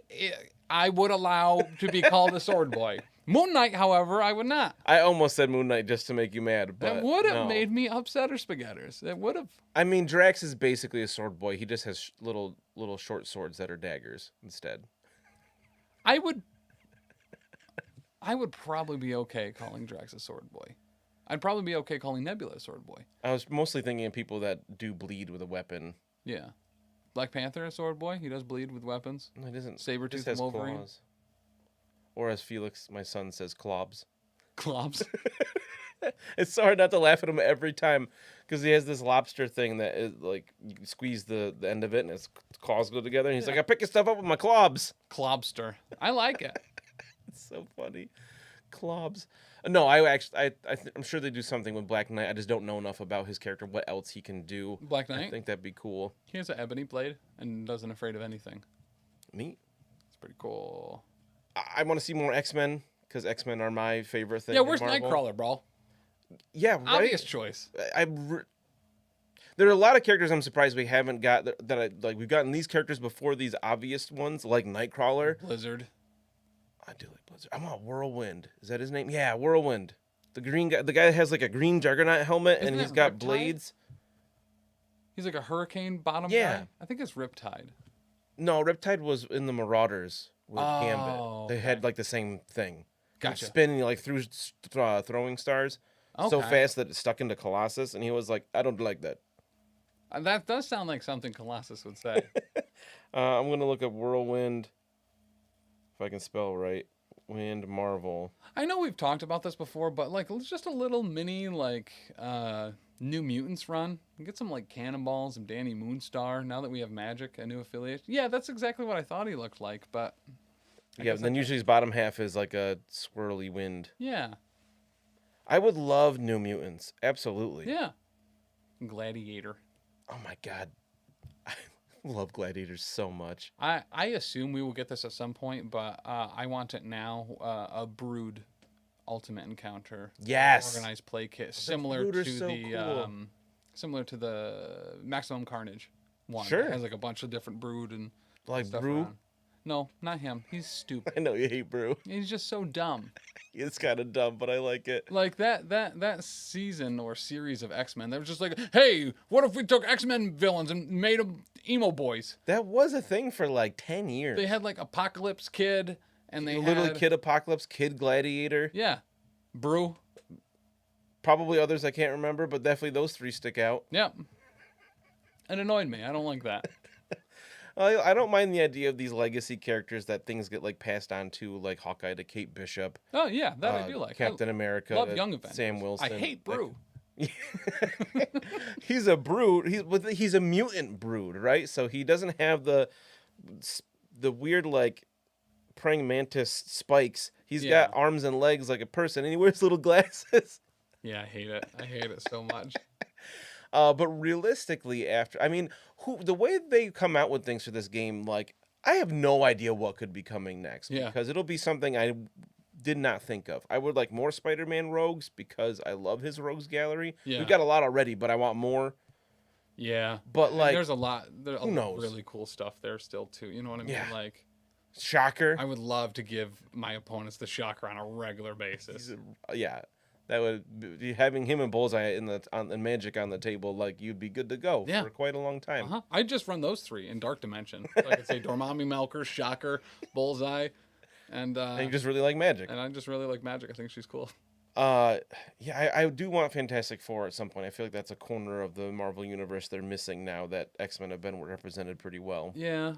I would allow to be called a sword boy. Moon Knight, however, I would not. I almost said Moon Knight just to make you mad, but That would have no. made me upset or spaghetters. It would have. I mean, Drax is basically a sword boy. He just has little short swords that are daggers instead. I would probably be okay calling Drax a sword boy. I'd probably be okay calling Nebula a sword boy. I was mostly thinking of people that do bleed with a weapon. Yeah. Black Panther, a sword boy. He does bleed with weapons. No, he doesn't. Sabretooth Just has and Wolverine. claws. Or as Felix, my son, says, clobs. Clops. It's so hard not to laugh at him every time because he has this lobster thing that is like you squeeze the end of it and his claws go together. And he's like, I pick your stuff up with my clobs. Clobster. I like it. It's so funny. Clobs. No, I'm sure they do something with Black Knight. I just don't know enough about his character, what else he can do. Black I Knight? think that'd be cool. He has an ebony blade and doesn't afraid of anything. Neat. It's pretty cool. I want to see more X-Men because X-Men are my favorite thing. Yeah, in where's Marvel. Nightcrawler, bro? Yeah, right. Obvious choice. There are a lot of characters I'm surprised we haven't got that I like. We've gotten these characters before these obvious ones like Nightcrawler. Blizzard. I do like Blizzard. I want Whirlwind. Is that his name? Yeah, Whirlwind. The green guy. The guy that has like a green Juggernaut helmet Isn't and he's that got Riptide? blades. He's like a hurricane bottom Yeah. guy. I think it's Riptide. No, Riptide was in the Marauders with Gambit. They had okay. like the same thing. Gotcha. Spinning like through throwing stars so Okay. fast that it stuck into Colossus, and he was like, "I don't like that." That does sound like something Colossus would say. I'm gonna look up Whirlwind, if I can spell right. Wind Marvel. I know we've talked about this before, but like just a little mini like New Mutants run. Get some like Cannonballs and Danny Moonstar now that we have Magic, a new affiliate. Yeah, that's exactly what I thought he looked like, but I Yeah, guess then usually his bottom half is like a swirly wind. yeah. I would love New Mutants. Absolutely. Yeah. Gladiator. Oh my god. I love Gladiators so much. I assume we will get this at some point, but I want it now. A Brood Ultimate Encounter. Yes. Organized play kit, similar Brood are to so the cool. similar to the Maximum Carnage one. Sure. It has like a bunch of different Brood and Like stuff Brew. around. No, not him. He's stupid. I know you hate Brew. He's just so dumb. It's kind of dumb, but I like it. Like that season or series of X-Men, they were just like, hey, what if we took X-Men villains and made them emo boys? That was a thing for like 10 years. They had like Apocalypse Kid, and they Literally had Kid Apocalypse, Kid Gladiator. yeah, Brew. Probably others I can't remember, but definitely those three stick out. Yep. It annoyed me. I don't like that. I don't mind the idea of these legacy characters that things get like passed on to, like Hawkeye to Kate Bishop. Oh yeah, that I do like. Captain America. love Young Avengers. Sam Wilson. I hate Brew. He's a brood. He's a mutant brood, right? So he doesn't have the weird like praying mantis spikes. He's Yeah. got arms and legs like a person, and he wears little glasses. Yeah, I hate it. I hate it so much. But realistically, the way they come out with things for this game, like I have no idea what could be coming next. Yeah. Because it'll be something I did not think of. I would like more Spider-Man rogues because I love his rogues gallery. Yeah. We've got a lot already, but I want more. Yeah. But And like there's a lot. There's who knows? really cool stuff there still too. You know what I mean? Yeah. Like Shocker. I would love to give my opponents the Shocker on a regular basis. Yeah. That would be having him and Bullseye and Magic on the table. Like you'd be good to go Yeah. for quite a long time. Uh-huh. I'd just run those three in Dark Dimension. So I could say Dormammu, Melker, Shocker, Bullseye, and And you just really like Magic. I just really like Magic. I think she's cool. Yeah, I do want Fantastic Four at some point. I feel like that's a corner of the Marvel universe they're missing now that X-Men have been represented pretty well. Yeah,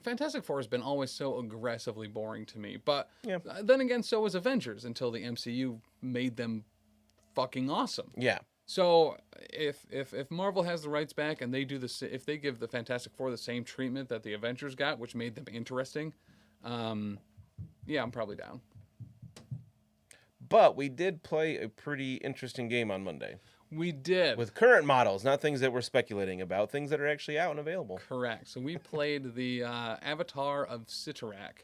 Fantastic Four has been always so aggressively boring to me. But Yeah. then again, so was Avengers until the MCU made them fucking awesome. Yeah. So if Marvel has the rights back and they do if they give the Fantastic Four the same treatment that the Avengers got, which made them interesting, yeah, I'm probably down. But we did play a pretty interesting game on Monday. We did. With current models, not things that we're speculating about, things that are actually out and available. Correct. So we played the Avatar of Sitarak.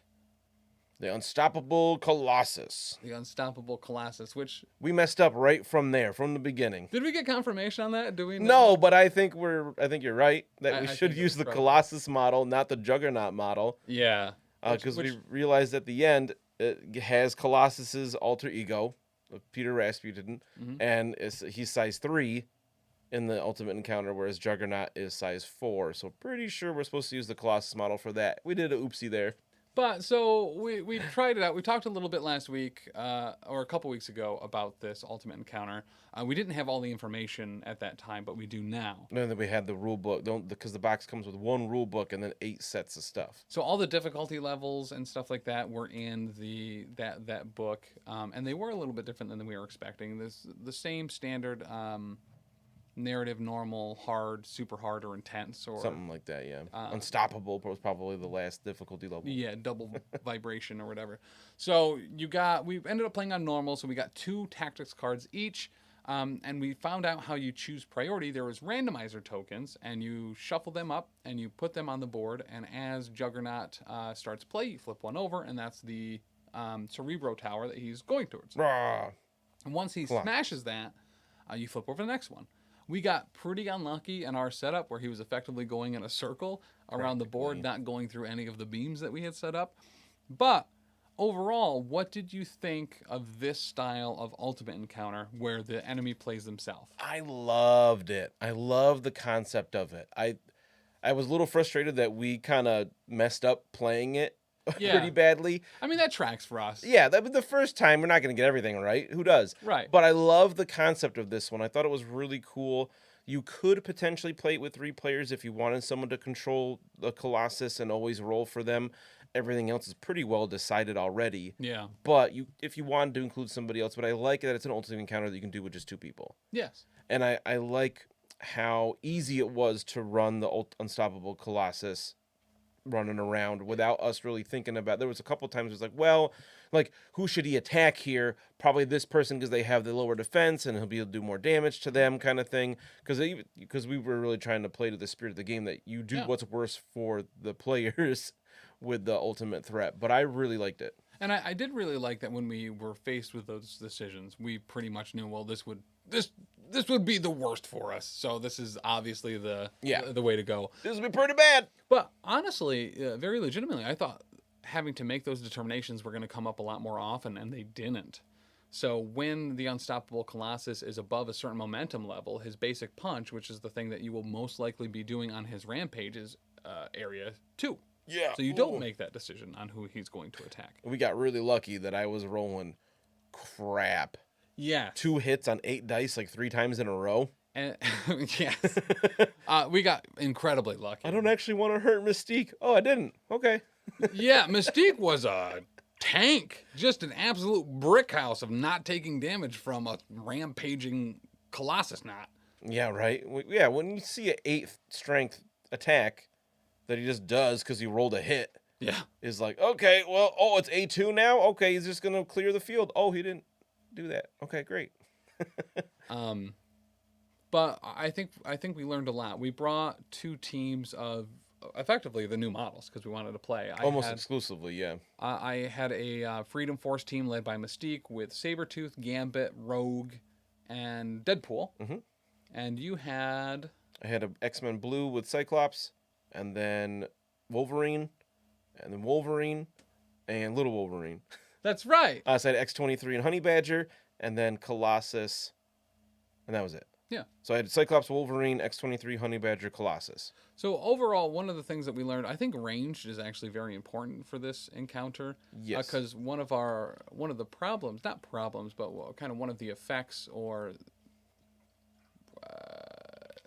The Unstoppable Colossus. The Unstoppable Colossus, which... We messed up right from there, from the beginning. Did we get confirmation on that? Do we know? No, but I think you're right that we I should think it use was the probably- Colossus model, not the Juggernaut model. Yeah. Because we realized at the end it has Colossus's alter ego, Peter Rasputin, and he's size 3 in the Ultimate Encounter, whereas Juggernaut is size 4. So pretty sure we're supposed to use the Colossus model for that. We did a oopsie there. But so we tried it out. We talked a little bit last week or a couple weeks ago about this Ultimate Encounter. We didn't have all the information at that time, but we do now. And then we had the rule book, because the box comes with 1 rule book and then 8 sets of stuff. So all the difficulty levels and stuff like that were in that book, and they were a little bit different than we were expecting. The same standard narrative, normal, hard, super hard, or intense, or Something like that, yeah. Unstoppable was probably the last difficulty level. yeah, double vibration or whatever. So we ended up playing on normal, so we got 2 tactics cards each, and we found out how you choose priority. There was randomizer tokens, and you shuffle them up, and you put them on the board, and as Juggernaut starts play, you flip one over, and that's the Cerebro Tower that he's going towards. Rah. And once he smashes that, you flip over the next one. We got pretty unlucky in our setup where he was effectively going in a circle around the board, not going through any of the beams that we had set up. But overall, what did you think of this style of Ultimate Encounter where the enemy plays themselves? I loved it. I love the concept of it. I was a little frustrated that we kind of messed up playing it pretty badly. I mean, that tracks for us. Yeah, that was the first time. We're not going to get everything right. Who does? Right. But I love the concept of this one. I thought it was really cool. You could potentially play it with 3 players if you wanted someone to control the Colossus and always roll for them. Everything else is pretty well decided already. Yeah. But if you wanted to include somebody else, but I like that it's an Ultimate Encounter that you can do with just 2 people. Yes. And I like how easy it was to run the Unstoppable Colossus running around without us really thinking about. There was a couple times it was like, well, like, who should he attack here? Probably this person because they have the lower defense and he'll be able to do more damage to them, kind of thing. Because we were really trying to play to the spirit of the game that you do what's worse for the players with the ultimate threat. But I really liked it. And I did really like that when we were faced with those decisions, we pretty much knew, well, this would be the worst for us. So this is obviously the way to go. This would be pretty bad. But honestly, very legitimately, I thought having to make those determinations were going to come up a lot more often, and they didn't. So when the Unstoppable Colossus is above a certain momentum level, his basic punch, which is the thing that you will most likely be doing on his rampage, is area 2. Yeah. So you don't make that decision on who he's going to attack. We got really lucky that I was rolling crap. Yeah. 2 hits on 8 dice like 3 times in a row. And yes. We got incredibly lucky. I don't actually want to hurt Mystique. Oh, I didn't. Okay. Yeah, Mystique was a tank. Just an absolute brick house of not taking damage from a rampaging Colossus knot. Yeah, right. Yeah, when you see an 8th strength attack that he just does because he rolled a hit. Yeah. Is like, okay, well, it's A2 now? Okay, he's just going to clear the field. Oh, he didn't do that. Okay, great. But I think we learned a lot. We brought 2 teams of effectively the new models because we wanted to play. Almost exclusively, yeah. I had a Freedom Force team led by Mystique with Sabretooth, Gambit, Rogue, and Deadpool. Mm-hmm. And you had... I had an X-Men Blue with Cyclops, and then Wolverine, and Little Wolverine. That's right. So I had X-23 and Honey Badger, and then Colossus, and that was it. Yeah. So I had Cyclops, Wolverine, X-23, Honey Badger, Colossus. So overall, one of the things that we learned, I think ranged is actually very important for this encounter. Yes. Because one of the problems, not problems, but kind of one of the effects or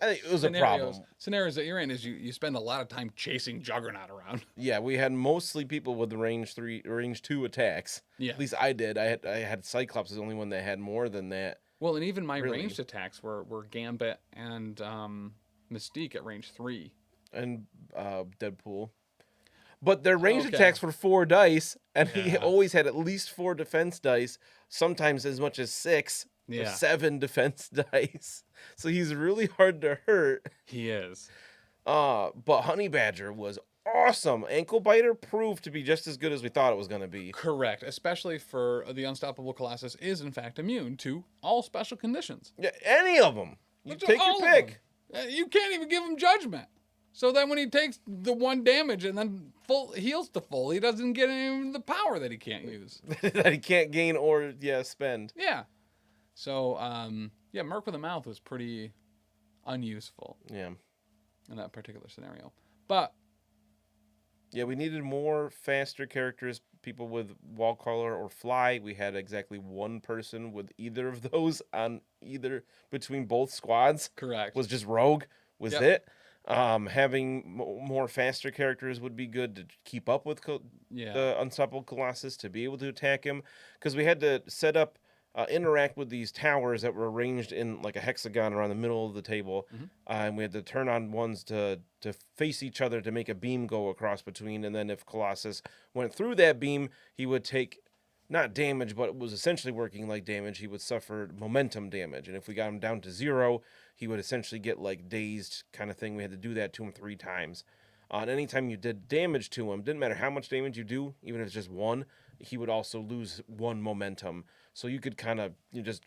I think it was a problem. Scenarios that you're in is you spend a lot of time chasing Juggernaut around. Yeah, we had mostly people with the range 2 attacks. Yeah. At least I did. I had Cyclops as the only one that had more than that. Well, and even my ranged attacks were Gambit and Mystique at range 3. And Deadpool. But their ranged attacks were 4 dice, and he always had at least 4 defense dice, sometimes as much as 6 or 7 defense dice. So he's really hard to hurt. He is. But Honey Badger was awesome. Ankle biter proved to be just as good as we thought it was going to be. Correct, especially for the Unstoppable Colossus is in fact immune to all special conditions. Yeah, any of them. You To take your all of pick. them. You can't even give him judgment. So then when he takes the 1 damage and then heals to full, he doesn't get any of the power that he can't use. That he can't gain or spend. Yeah. So Merc with a Mouth was pretty unuseful Yeah. in that particular scenario. But yeah, we needed more faster characters, people with wall crawler or fly. We had exactly 1 person with either of those on either between both squads. correct. Was just rogue was Yep. it. Having more faster characters would be good to keep up with Yeah. the Unstoppable Colossus, to be able to attack him, because we had to set up interact with these towers that were arranged in like a hexagon around the middle of the table, and we had to turn on ones to face each other to make a beam go across between, and then if Colossus went through that beam, he would take not damage, but it was essentially working like damage. He would suffer momentum damage, and if we got him down to 0, he would essentially get like dazed kind of thing. We had to do that to him 3 times. And anytime you did damage to him, didn't matter how much damage you do, even if it's just 1, he would also lose 1 momentum. So you could kind of just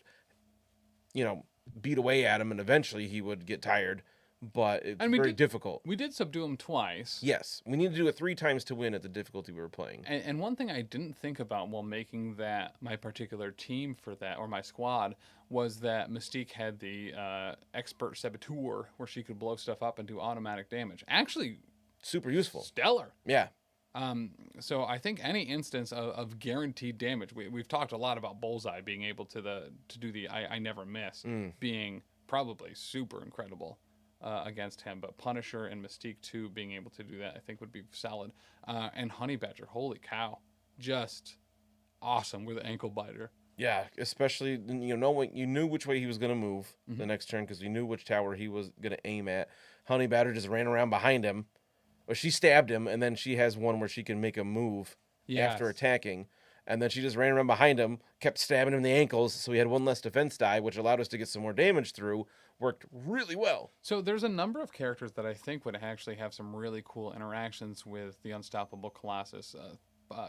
beat away at him, and eventually he would get tired. But it's very difficult. We did subdue him twice. Yes, we need to do it 3 times to win at the difficulty we were playing. And one thing I didn't think about while making my particular team for that, or my squad, was that Mystique had the expert saboteur, where she could blow stuff up and do automatic damage. Actually, super useful. Stellar. Yeah. So I think any instance of guaranteed damage, we've talked a lot about Bullseye being able to do the I never miss, being probably super incredible against him, but Punisher and Mystique 2 being able to do that, I think would be solid. And Honey Badger, holy cow, just awesome with an ankle biter. Yeah, especially you knew which way he was going to move the next turn, because you knew which tower he was going to aim at. Honey Badger just ran around behind him. Well, she stabbed him, and then she has one where she can make a move after attacking. And then she just ran around behind him, kept stabbing him in the ankles, so he had 1 less defense die, which allowed us to get some more damage through. Worked really well. So there's a number of characters that I think would actually have some really cool interactions with the Unstoppable Colossus.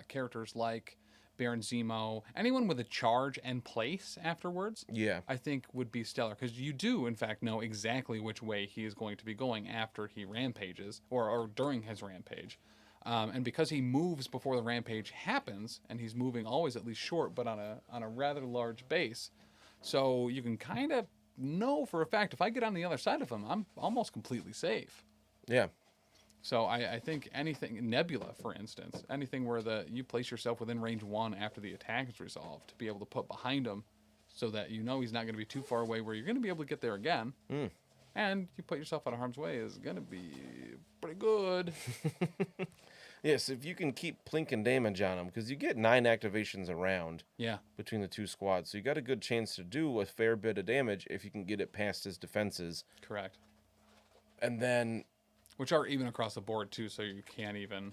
Characters like Baron Zemo, anyone with a charge and place afterwards, I think would be stellar, because you do, in fact, know exactly which way he is going to be going after he rampages, or during his rampage. And because he moves before the rampage happens, and he's moving always at least short, but on a rather large base, so you can kind of know for a fact, if I get on the other side of him, I'm almost completely safe. Yeah. So I think anything, Nebula, for instance, anything where you place yourself within range 1 after the attack is resolved, to be able to put behind him so that you know he's not going to be too far away where you're going to be able to get there again. And you put yourself out of harm's way is going to be pretty good. Yes, if you can keep plinking damage on him, because you get 9 activations around between the 2 squads. So you got a good chance to do a fair bit of damage if you can get it past his defenses. Correct. And then... which are even across the board, too, so you can't even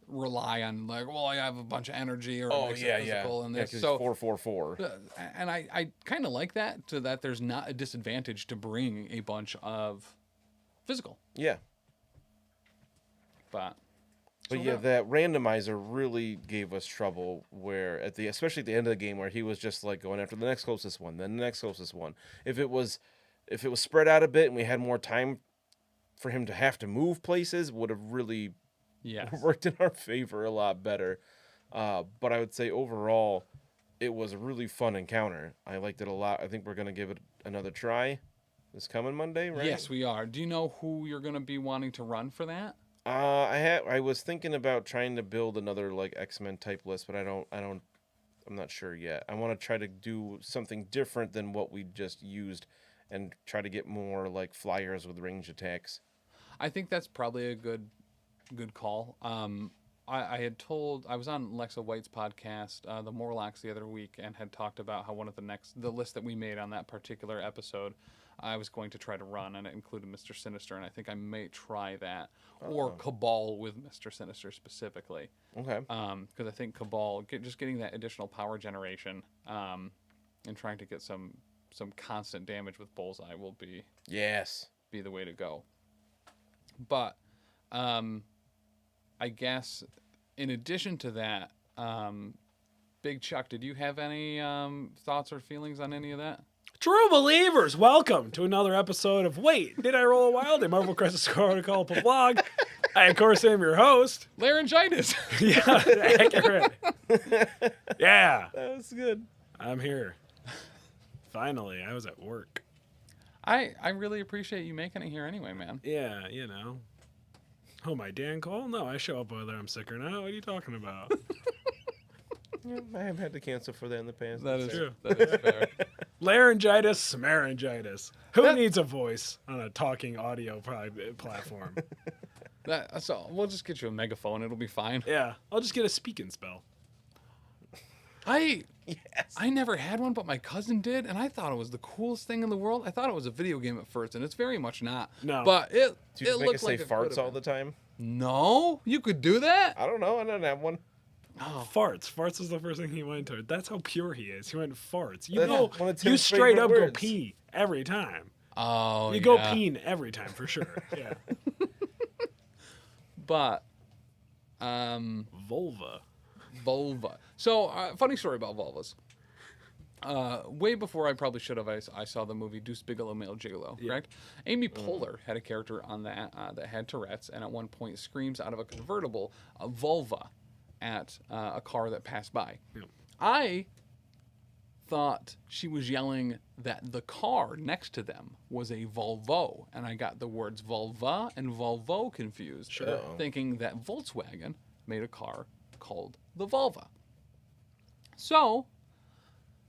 rely on, like, well, I have a bunch of energy, or physical, and this. So 4-4-4. And I kind of like that, so that there's not a disadvantage to bring a bunch of physical. Yeah. But that randomizer really gave us trouble, where especially at the end of the game, where he was just like going after the next closest one, then the next closest one. If it was spread out a bit and we had more time for him to have to move places, would have really worked in our favor a lot better. But I would say overall, it was a really fun encounter. I liked it a lot. I think we're going to give it another try this coming Monday, right? Yes, we are. Do you know who you're going to be wanting to run for that? I was thinking about trying to build another like X-Men type list, but I'm not sure yet. I want to try to do something different than what we just used, and try to get more like flyers with range attacks. I think that's probably a good call. I was on Lexa White's podcast, The Morlocks, the other week, and had talked about how one of the list that we made on that particular episode, I was going to try to run, and it included Mr. Sinister, and I think I may try that, or Cabal with Mr. Sinister specifically. Okay. Because I think Cabal, just getting that additional power generation, and trying to get some constant damage with Bullseye will be the way to go. But I guess in addition to that, Big Chuck, did you have any thoughts or feelings on any of that? True believers, welcome to another episode of Wait, Did I Roll a Wild? A Marvel Crisis Protocol vlog. I, of course, am your host. Laryngitis. Yeah, accurate. Yeah, That was good. I'm here. Finally, I was at work. I really appreciate you making it here anyway, man. Yeah, you know. Oh, my Dan call? No, I show up whether I'm sick or not. What are you talking about? Yeah, I have had to cancel for that in the past. That is true. That is fair. Laryngitis, smaryngitis. Who needs a voice on a talking audio platform? So we'll just get you a megaphone. It'll be fine. Yeah, I'll just get a speaking spell. I Yes. never had one, but my cousin did, and I thought it was the coolest thing in the world. I thought it was a video game at first, and it's very much not. No. But it Do you it make looked us say like it farts could've all been. the time? No, you could do that. I don't know. I don't have one. Oh, Farts. Farts is the first thing he went to. That's how pure he is. He went farts. You That's go, one of you Tim's straight favorite up words. go pee every time. oh, You go yeah. peeing every time for sure. Yeah. But Vulva. vulva. So, funny story about vulvas. Way before I probably should have, I saw the movie Deuce Bigelow Male Gigolo, correct? Amy Poehler had a character on that that had Tourette's, and at one point screams out of a convertible a vulva at a car that passed by. Yep. I thought she was yelling that the car next to them was a Volvo, and I got the words vulva and Volvo confused, Sure. thinking that Volkswagen made a car called the Volva. So,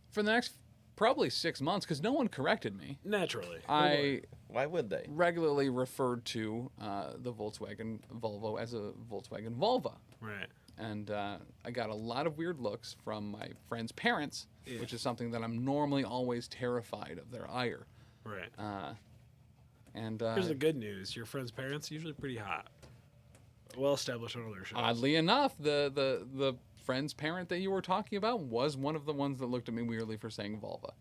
for the next probably 6 months, because no one corrected me, Naturally. I Why would they? regularly referred to the Volkswagen Volvo as a Volkswagen Volva. Right. And I got a lot of weird looks from my friends' parents, Yeah. which is something that I'm normally always terrified of their ire. Right. And Here's the good news. Your friend's parents usually pretty hot. Well established on other shows. oddly enough, the friend's parent that you were talking about was one of the ones that looked at me weirdly for saying vulva.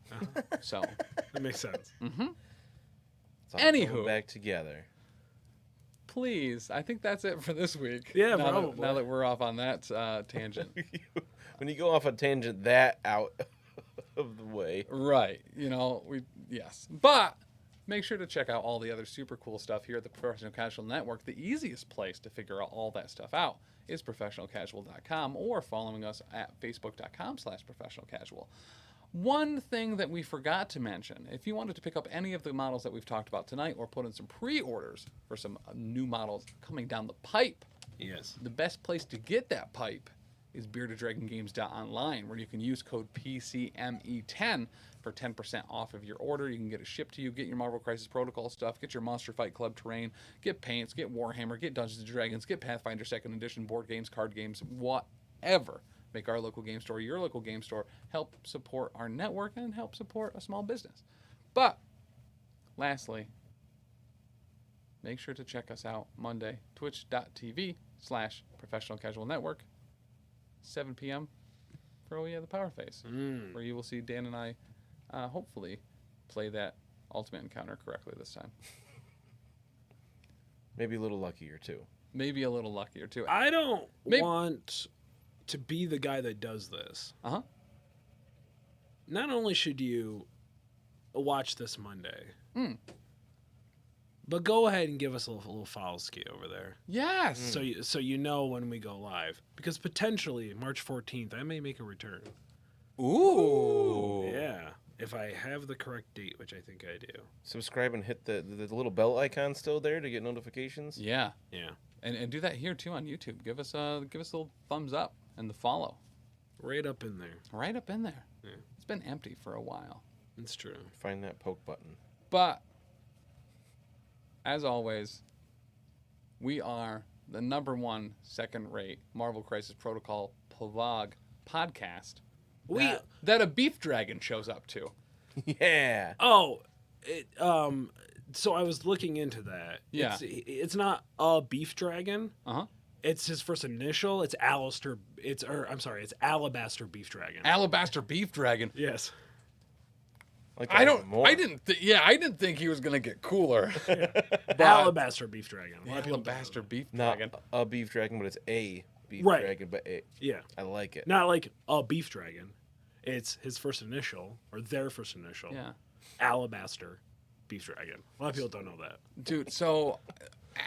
So, That makes sense. It's all Anywho. coming back together. please, I think that's it for this week. Yeah, now probably. now that we're off on that tangent. When you go off a tangent that out of the way. Right. Yes. But make sure to check out all the other super cool stuff here at the Professional Casual Network. The easiest place to figure out all that stuff out is professionalcasual.com or following us at facebook.com/professionalcasual. One thing that we forgot to mention, if you wanted to pick up any of the models that we've talked about tonight or put in some pre-orders for some new models coming down the pipe, Yes. the best place to get that pipe is beardeddragongames.online, where you can use code PCME10 for 10% off of your order. You can get it shipped to you, get your Marvel Crisis Protocol stuff, get your Monster Fight Club terrain, get paints, get Warhammer, get Dungeons & Dragons, get Pathfinder 2nd Edition, board games, card games, whatever. Make our local game store your local game store. Help support our network and help support a small business. But, lastly, make sure to check us out Monday, twitch.tv/Professional Casual Network, 7 p.m. for Oh Yeah, the Power Phase, where you will see Dan and I hopefully play that Ultimate Encounter correctly this time. Maybe a little luckier too. Maybe a little luckier too. I don't Maybe- want to be the guy that does this. Uh-huh. Not only should you watch this Monday, but go ahead and give us a little foul ski over there. Yes. So you know when we go live. Because potentially March 14th, I may make a return. Ooh. Yeah. If I have the correct date, which I think I do. Subscribe and hit the little bell icon still there to get notifications. Yeah. Yeah. And do that here too on YouTube. Give us a little thumbs up and the follow. Right up in there. Right up in there. Yeah. It's been empty for a while. It's true. Find that poke button. But as always, we are the #1 second-rate Marvel Crisis Protocol vlog podcast that a beef dragon shows up to. Yeah. Oh, so I was looking into that. Yeah. It's not a beef dragon. Uh-huh. It's his first initial. It's Alistair. It's Alabaster Beef Dragon. Alabaster beef dragon. Yes. Like I that don't. I didn't. I didn't think he was gonna get cooler. Alabaster beef dragon. A lot of people don't know Alabaster that. beef Not dragon. a beef dragon, but it's a beef Right. dragon. But Yeah. I like it. Not like a beef dragon. It's his first initial or their first initial. Yeah. Alabaster beef dragon. A lot of people don't know that. Dude, so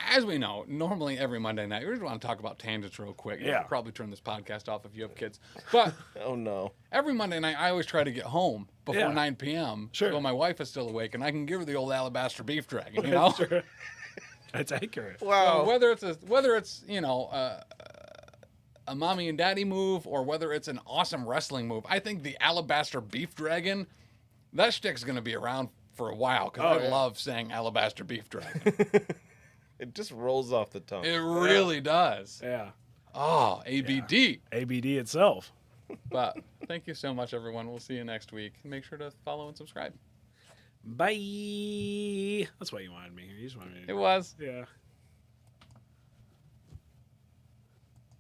as we know, normally every Monday night, we just want to talk about tangents real quick. You Yeah. could probably turn this podcast off if you have kids. But Oh no. every Monday night, I always try to get home before Yeah. 9 p.m. Sure. So my wife is still awake and I can give her the old alabaster beef dragon, you know? Sure. That's accurate. Wow. So whether it's a mommy and daddy move or whether it's an awesome wrestling move, I think the alabaster beef dragon, that shtick's going to be around for a while because I love saying alabaster beef dragon. It just rolls off the tongue. It really does. Yeah. Oh, ABD. ABD itself. But thank you so much, everyone. We'll see you next week. Make sure to follow and subscribe. Bye. That's why you wanted me here. You just wanted me to It was. Yeah.